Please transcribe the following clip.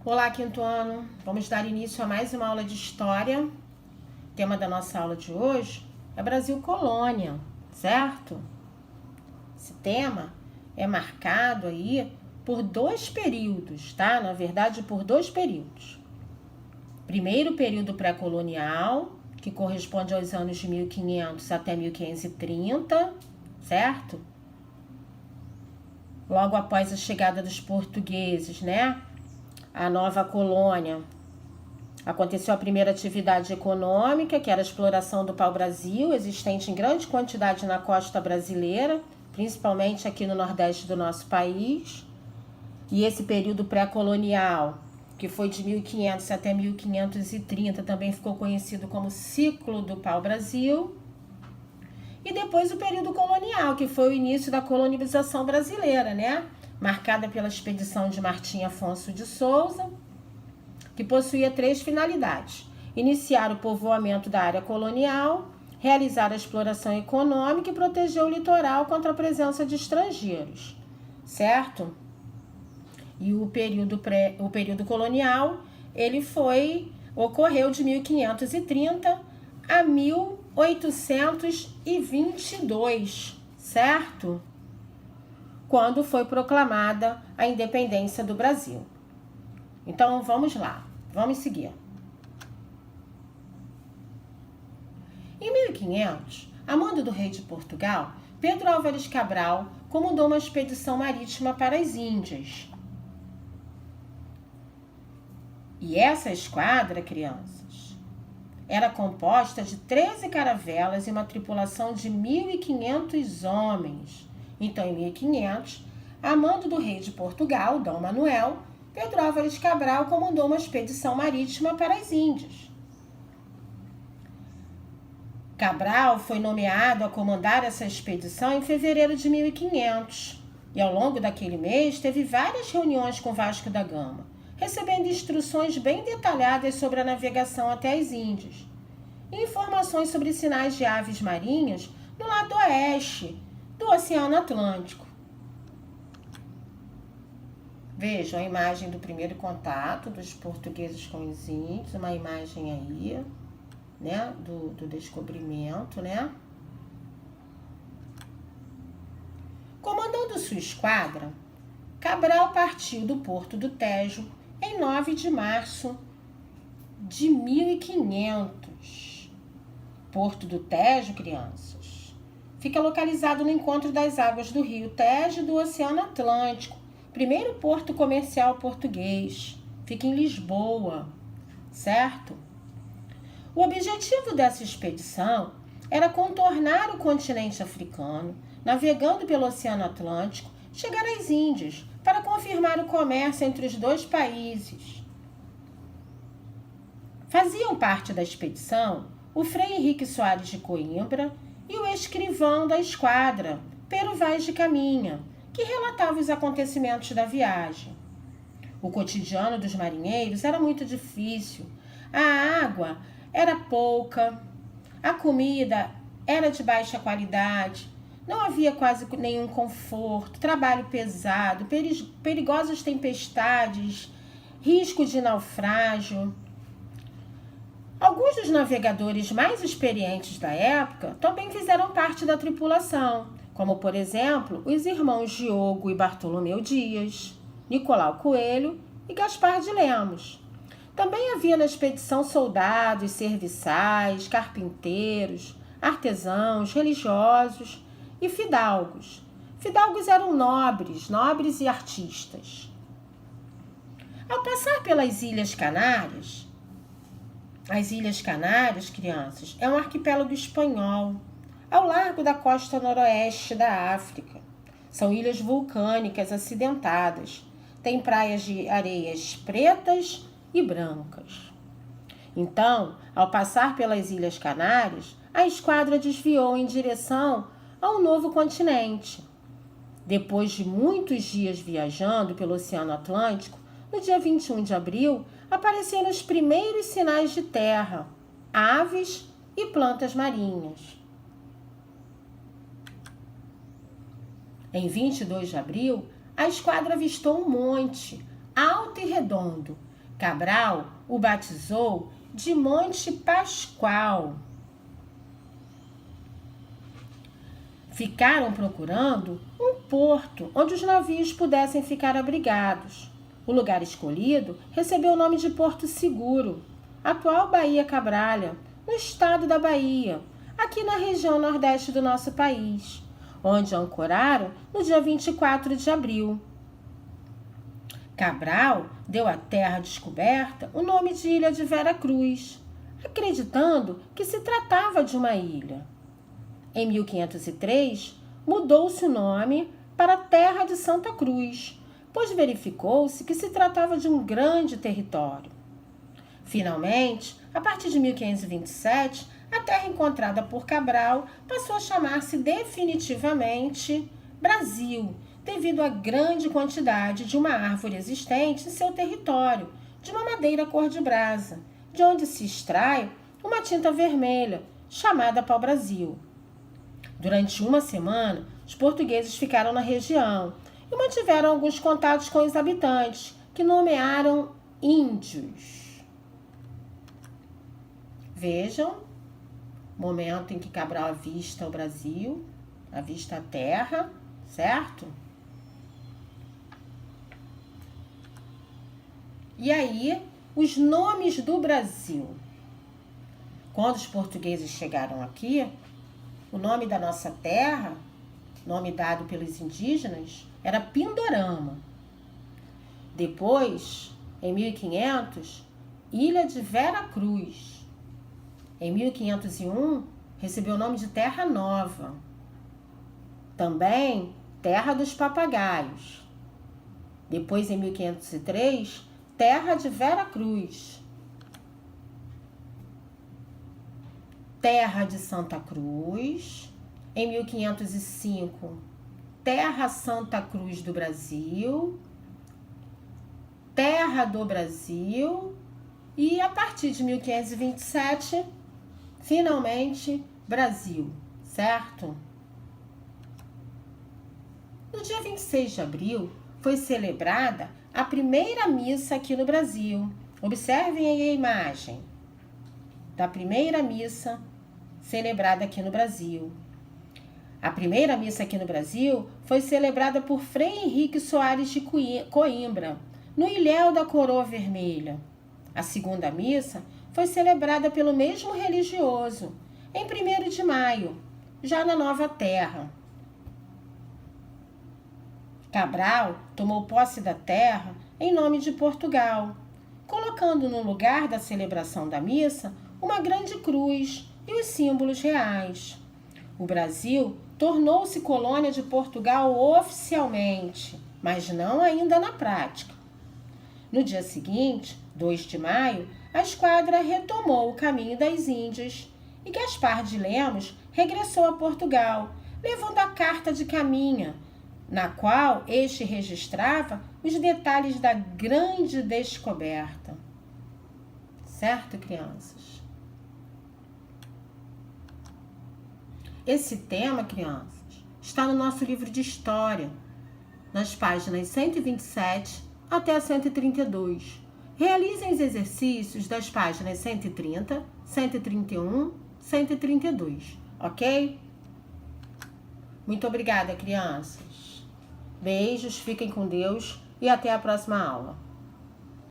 Olá, quinto ano. Vamos dar início a mais uma aula de História. O tema da nossa aula de hoje é Brasil Colônia, certo? Esse tema é marcado aí por dois períodos, tá? Na verdade, por dois períodos. Primeiro período pré-colonial, que corresponde aos anos de 1500 até 1530, certo? Logo após a chegada dos portugueses, né? A nova colônia, aconteceu a primeira atividade econômica, que era a exploração do pau-brasil, existente em grande quantidade na costa brasileira, principalmente aqui no nordeste do nosso país. E esse período pré-colonial, que foi de 1500 até 1530, também ficou conhecido como ciclo do pau-brasil. E depois o período colonial, que foi o início da colonização brasileira, né? Marcada pela expedição de Martim Afonso de Souza, que possuía três finalidades: iniciar o povoamento da área colonial, realizar a exploração econômica e proteger o litoral contra a presença de estrangeiros, certo? E o período colonial, ele ocorreu de 1530 a 1822, certo? Quando foi proclamada a independência do Brasil. Então, vamos lá, vamos seguir. Em 1500, a mando do rei de Portugal, Pedro Álvares Cabral comandou uma expedição marítima para as Índias. E essa esquadra, crianças, era composta de 13 caravelas e uma tripulação de 1.500 homens. Então, em 1500, a mando do rei de Portugal, Dom Manuel, Pedro Álvares Cabral comandou uma expedição marítima para as Índias. Cabral foi nomeado a comandar essa expedição em fevereiro de 1500 e, ao longo daquele mês, teve várias reuniões com Vasco da Gama, recebendo instruções bem detalhadas sobre a navegação até as Índias e informações sobre sinais de aves marinhas no lado oeste do Oceano Atlântico. Vejam a imagem do primeiro contato dos portugueses com os índios, uma imagem aí, né, do descobrimento, né? Comandando sua esquadra, Cabral partiu do Porto do Tejo em 9 de março de 1500. Porto do Tejo, crianças, fica localizado no encontro das águas do rio Tejo e do Oceano Atlântico. Primeiro porto comercial português. Fica em Lisboa, certo? O objetivo dessa expedição era contornar o continente africano, navegando pelo Oceano Atlântico, chegar às Índias, para confirmar o comércio entre os dois países. Faziam parte da expedição o Frei Henrique Soares de Coimbra e o escrivão da esquadra, Pero Vaz de Caminha, que relatava os acontecimentos da viagem. O cotidiano dos marinheiros era muito difícil. A água era pouca, a comida era de baixa qualidade, não havia quase nenhum conforto, trabalho pesado, perigosas tempestades, risco de naufrágio. Alguns dos navegadores mais experientes da época também fizeram parte da tripulação, como, por exemplo, os irmãos Diogo e Bartolomeu Dias, Nicolau Coelho e Gaspar de Lemos. Também havia na expedição soldados, serviçais, carpinteiros, artesãos, religiosos e fidalgos. Fidalgos eram nobres e artistas. Ao passar pelas Ilhas Canárias, as Ilhas Canárias, crianças, é um arquipélago espanhol, ao largo da costa noroeste da África. São ilhas vulcânicas acidentadas. Tem praias de areias pretas e brancas. Então, ao passar pelas Ilhas Canárias, a esquadra desviou em direção a um novo continente. Depois de muitos dias viajando pelo Oceano Atlântico, no dia 21 de abril, apareceram os primeiros sinais de terra, aves e plantas marinhas. Em 22 de abril, a esquadra avistou um monte, alto e redondo, Cabral o batizou de Monte Pascoal. Ficaram procurando um porto onde os navios pudessem ficar abrigados. O lugar escolhido recebeu o nome de Porto Seguro, atual Baía Cabralha, no estado da Bahia, aqui na região nordeste do nosso país, onde ancoraram no dia 24 de abril. Cabral deu à terra descoberta o nome de Ilha de Vera Cruz, acreditando que se tratava de uma ilha. Em 1503, mudou-se o nome para Terra de Santa Cruz, pois verificou-se que se tratava de um grande território. Finalmente, a partir de 1527, a terra encontrada por Cabral passou a chamar-se definitivamente Brasil, devido à grande quantidade de uma árvore existente em seu território, de uma madeira cor de brasa, de onde se extrai uma tinta vermelha, chamada pau-brasil. Durante uma semana, os portugueses ficaram na região e mantiveram alguns contatos com os habitantes, que nomearam índios. Vejam, momento em que Cabral avista o Brasil, avista a terra, certo? E aí, os nomes do Brasil. Quando os portugueses chegaram aqui, o nome da nossa terra, nome dado pelos indígenas, era Pindorama. Depois, em 1500, Ilha de Vera Cruz. Em 1501, recebeu o nome de Terra Nova. Também Terra dos Papagaios. Depois, em 1503, Terra de Vera Cruz. Terra de Santa Cruz. Em 1505, Terra Santa Cruz do Brasil. Terra do Brasil. E a partir de 1527, finalmente, Brasil, certo? No dia 26 de abril, foi celebrada a primeira missa aqui no Brasil. Observem aí a imagem da primeira missa celebrada aqui no Brasil. A primeira missa aqui no Brasil foi celebrada por Frei Henrique Soares de Coimbra, no Ilhéu da Coroa Vermelha. A segunda missa foi celebrada pelo mesmo religioso, em 1º de maio, já na Nova Terra. Cabral tomou posse da terra em nome de Portugal, colocando no lugar da celebração da missa uma grande cruz e os símbolos reais. O Brasil tornou-se colônia de Portugal oficialmente, mas não ainda na prática. No dia seguinte, 2 de maio, a esquadra retomou o caminho das Índias e Gaspar de Lemos regressou a Portugal, levando a carta de caminha, na qual este registrava os detalhes da grande descoberta. Certo, crianças? Esse tema, crianças, está no nosso livro de História, nas páginas 127 até a 132. Realizem os exercícios das páginas 130, 131, 132, ok? Muito obrigada, crianças. Beijos, fiquem com Deus e até a próxima aula.